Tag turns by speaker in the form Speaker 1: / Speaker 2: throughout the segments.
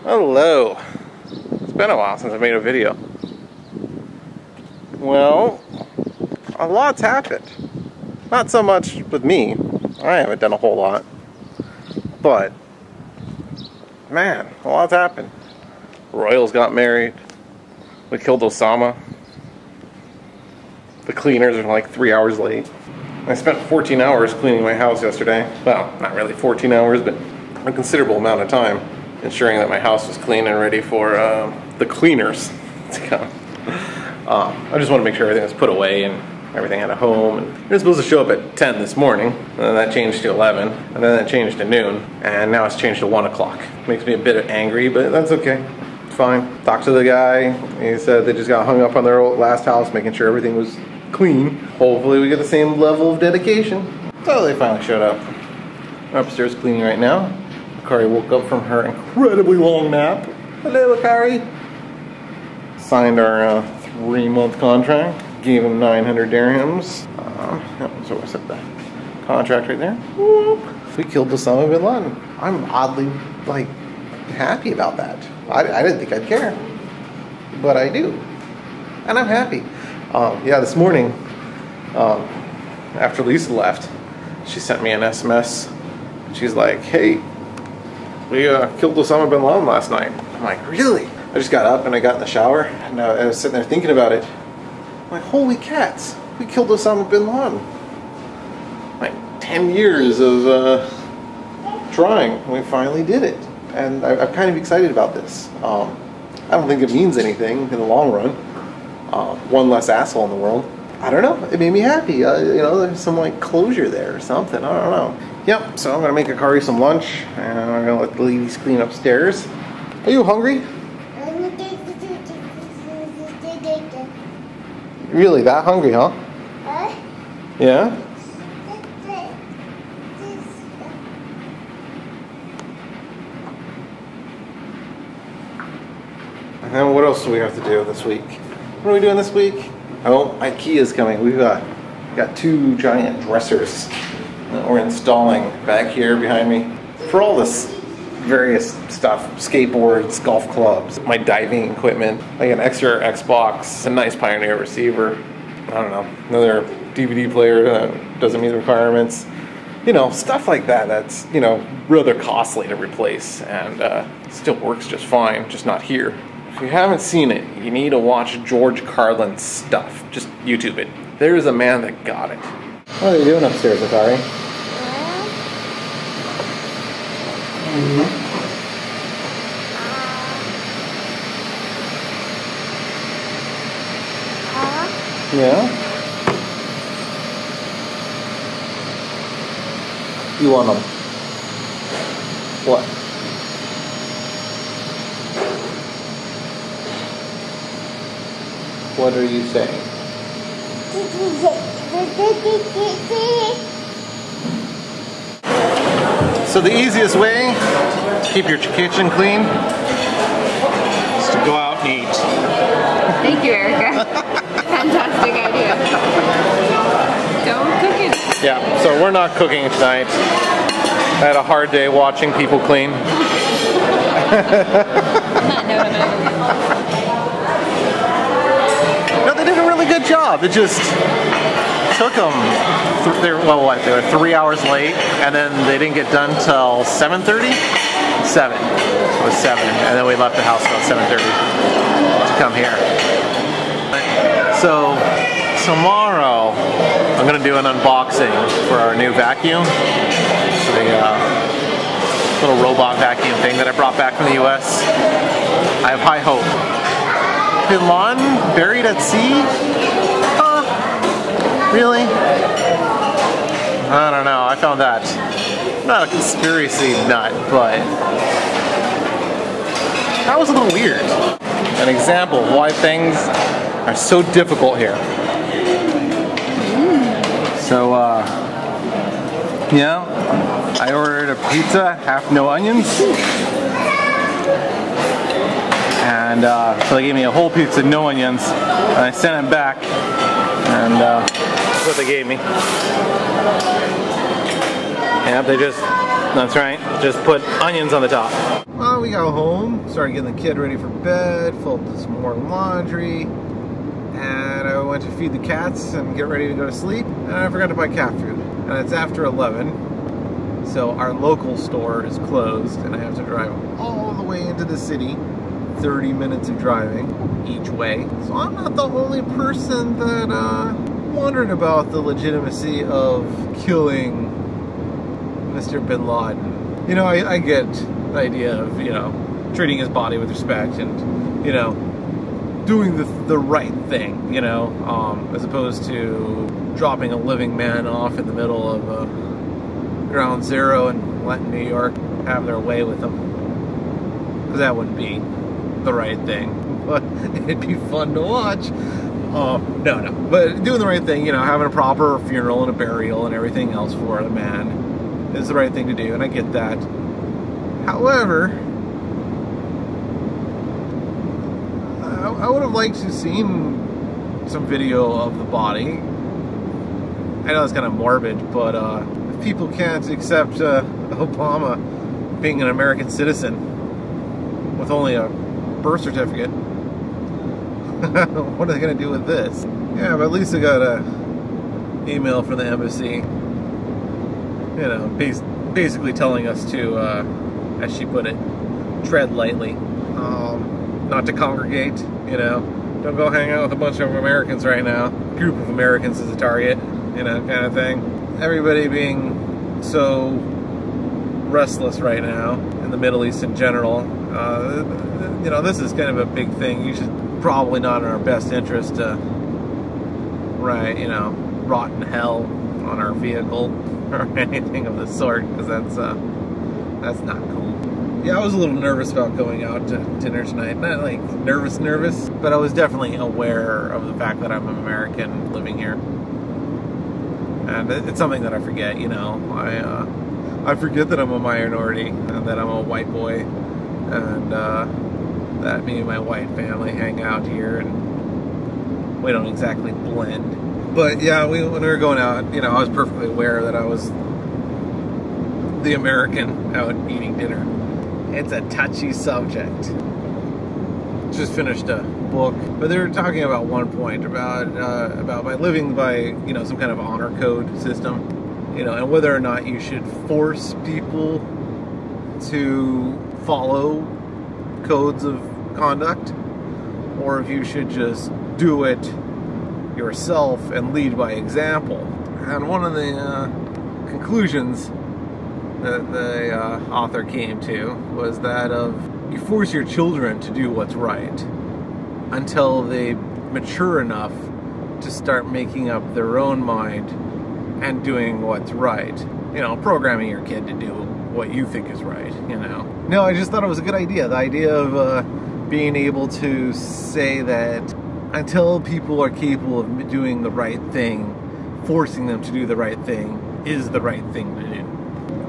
Speaker 1: Hello. It's been a while since I made a video. Well, a lot's happened. Not so much with me. I haven't done a whole lot. But, man, a lot's happened. Royals got married. We killed Osama. The cleaners are like 3 hours late. I spent 14 hours cleaning my house yesterday. Well, not really 14 hours, but a considerable amount of time ensuring that my house was clean and ready for the cleaners to come. I just want to make sure everything was put away and everything had a home. And we were supposed to show up at 10 this morning, and then that changed to 11, and then that changed to noon, and now it's changed to 1 o'clock. Makes me a bit angry, but that's okay. It's fine. Talked to the guy. He said they just got hung up on their last house, making sure everything was clean. Hopefully we get the same level of dedication. So they finally showed up. We're upstairs cleaning right now. Akari woke up from her incredibly long nap. Hello, Akari. Signed our 3-month contract. Gave him 900 dirhams. So I set the contract right there. Whoop. We killed Osama bin Laden. I'm oddly, happy about that. I didn't think I'd care. But I do. And I'm happy. Yeah, this morning, after Lisa left, she sent me an SMS. She's like, hey, we killed Osama bin Laden last night. I'm like, really? I just got up and I got in the shower, and I was sitting there thinking about it. I'm like, holy cats, we killed Osama bin Laden. Like 10 years of trying, we finally did it. And I'm kind of excited about this. I don't think it means anything in the long run. One less asshole in the world. I don't know, it made me happy. There's some closure there or something, I don't know. Yep, so I'm gonna make Akari some lunch, and I'm gonna let the ladies clean upstairs. Are you hungry? Really, that hungry, huh? Yeah? And what else do we have to do this week? What are we doing this week? Oh, IKEA's coming. We've got 2 giant dressers that we're installing back here behind me for all this various stuff, skateboards, golf clubs, my diving equipment, like an extra Xbox, a nice Pioneer receiver, I don't know, another DVD player that doesn't meet the requirements, stuff like that that's, rather costly to replace, and still works just fine, just not here. If you haven't seen it, you need to watch George Carlin's stuff. Just YouTube it. There is a man that got it. What are you doing upstairs, Akari? Yeah? You want them? What? What are you saying? So the easiest way to keep your kitchen clean is to go out and eat.
Speaker 2: Thank you, Erica. Fantastic idea. Don't cook it.
Speaker 1: Yeah, so we're not cooking tonight. I had a hard day watching people clean. No, they did a really good job. It just took them, they were 3 hours late, and then they didn't get done till 7:30? 7. It was 7, and then we left the house about 7:30 to come here. So tomorrow I'm going to do an unboxing for our new vacuum. The little robot vacuum thing that I brought back from the US. I have high hope. Bin Laden buried at sea? Really? I don't know, I found that, not a conspiracy nut, but that was a little weird. An example of why things are so difficult here. So, yeah, I ordered a pizza, half no onions. And so they gave me a whole pizza, no onions, and I sent it back, and that's what they gave me. Yeah, they just, that's right, just put onions on the top.
Speaker 3: Well, we got home, started getting the kid ready for bed, folded some more laundry, and I went to feed the cats and get ready to go to sleep, and I forgot to buy cat food. And it's after 11, so our local store is closed, and I have to drive all the way into the city, 30 minutes of driving each way. So I'm not the only person that wondered about the legitimacy of killing Mr. Bin Laden. You know, I get the idea of, you know, treating his body with respect and, you know, doing the right thing, you know, as opposed to dropping a living man off in the middle of ground zero and letting New York have their way with him. Because that wouldn't be the right thing, but it'd be fun to watch. No, but doing the right thing, you know, having a proper funeral and a burial and everything else for the man is the right thing to do, and I get that. However, I would have liked to have seen some video of the body. I know it's kind of morbid, but if people can't accept Obama being an American citizen with only a birth certificate, what are they going to do with this? Yeah, but at least I got a email from the embassy, you know, basically telling us to, as she put it, tread lightly, not to congregate, you know, don't go hang out with a bunch of Americans right now. A group of Americans is a target, you know, kind of thing. Everybody being so restless right now in the Middle East in general. You know, this is kind of a big thing. You should probably not in our best interest to, you know, rot in hell on our vehicle or anything of the sort, because that's not cool. Yeah, I was a little nervous about going out to dinner tonight. Not like nervous, but I was definitely aware of the fact that I'm an American living here. And it's something that I forget, you know. I forget that I'm a minority and that I'm a white boy, and that me and my white family hang out here and we don't exactly blend. But yeah, when we were going out, you know, I was perfectly aware that I was the American out eating dinner. It's a touchy subject. Just finished a book, but they were talking about one point about by living by, you know, some kind of honor code system, you know, and whether or not you should force people to follow codes of conduct, or if you should just do it yourself and lead by example. And one of the conclusions that the author came to was that of you force your children to do what's right until they mature enough to start making up their own mind and doing what's right. You know, programming your kid to do what you think is right, you know. No, I just thought it was a good idea. The idea of being able to say that until people are capable of doing the right thing, forcing them to do the right thing is the right thing to do.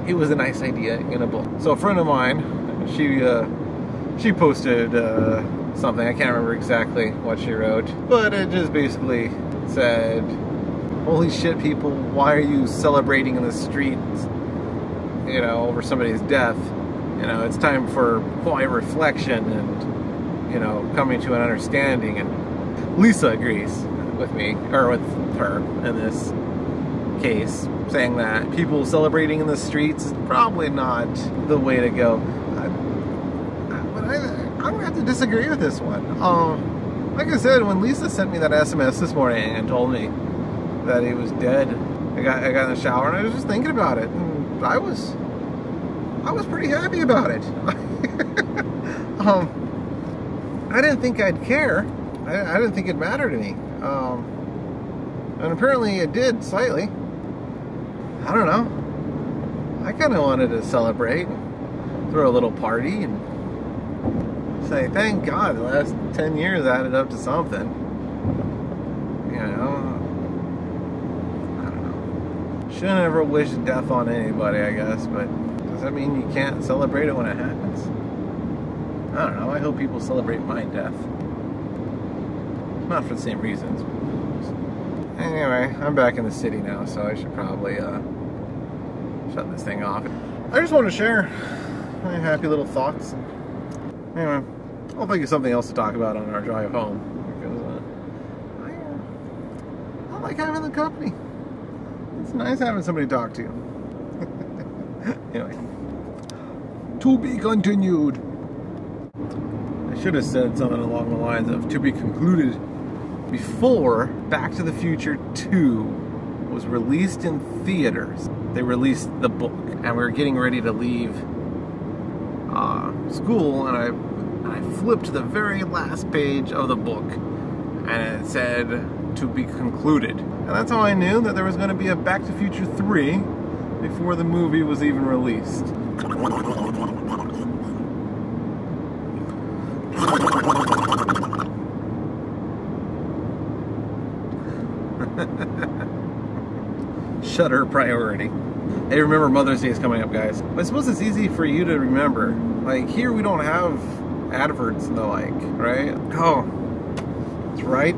Speaker 3: It was a nice idea in a book. So a friend of mine, she posted something. I can't remember exactly what she wrote, but it just basically said, "Holy shit, people! Why are you celebrating in the streets, you know, over somebody's death? You know, it's time for quiet reflection and, you know, coming to an understanding." And Lisa agrees with me, or with her in this case, saying that people celebrating in the streets is probably not the way to go. But I'm gonna have to disagree with this one. Like I said, when Lisa sent me that SMS this morning and told me that he was dead, I got in the shower and I was just thinking about it, and I was pretty happy about it. I didn't think I'd care. I didn't think it'd matter to me. And apparently it did slightly. I don't know. I kind of wanted to celebrate, throw a little party, and say, thank God the last 10 years added up to something. You know, I don't know. Shouldn't ever wish death on anybody, I guess, but does that mean you can't celebrate it when it happens? I don't know. I hope people celebrate my death. Not for the same reasons. Anyway, I'm back in the city now, so I should probably shut this thing off. I just want to share my happy little thoughts. Anyway, I'll think of something else to talk about on our drive home, because I like having the company. It's nice having somebody to talk to. Anyway, to be continued. I should have said something along the lines of to be concluded before Back to the Future 2 was released in theaters. They released the book, and we were getting ready to leave school, and I flipped to the very last page of the book, and it said to be concluded. And that's how I knew that there was going to be a Back to Future 3 before the movie was even released. Shutter priority. Hey, remember Mother's Day is coming up, guys. I suppose it's easy for you to remember. Like, here we don't have adverts and the like, right? Oh, that's right.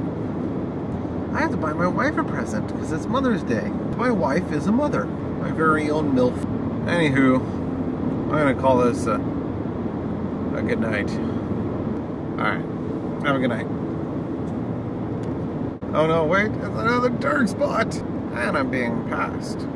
Speaker 3: I have to buy my wife a present because it's Mother's Day. My wife is a mother. My very own MILF. Anywho, I'm going to call this a good night. Alright, have a good night. Oh no, wait, it's another dark spot. And I'm being passed.